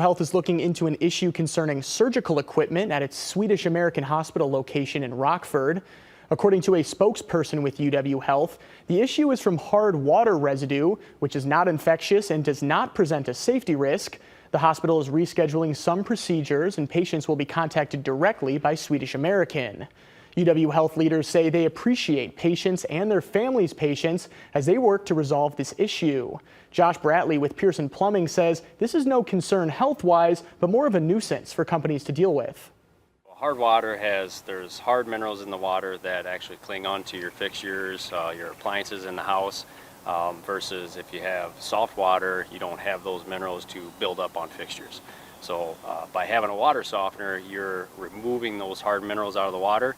Health is looking into an issue concerning surgical equipment at its Swedish American Hospital location in Rockford. According to a spokesperson with UW Health, the issue is from hard water residue, which is not infectious and does not present a safety risk. The hospital is rescheduling some procedures, and patients will be contacted directly by Swedish American. UW Health leaders say they appreciate patients and their families' patience as they work to resolve this issue. Josh Bratley with Pearson Plumbing says this is no concern health-wise, but more of a nuisance for companies to deal with. Hard water there's hard minerals in the water that actually cling onto your fixtures, your appliances in the house, versus if you have soft water, you don't have those minerals to build up on fixtures. So by having a water softener, you're removing those hard minerals out of the water,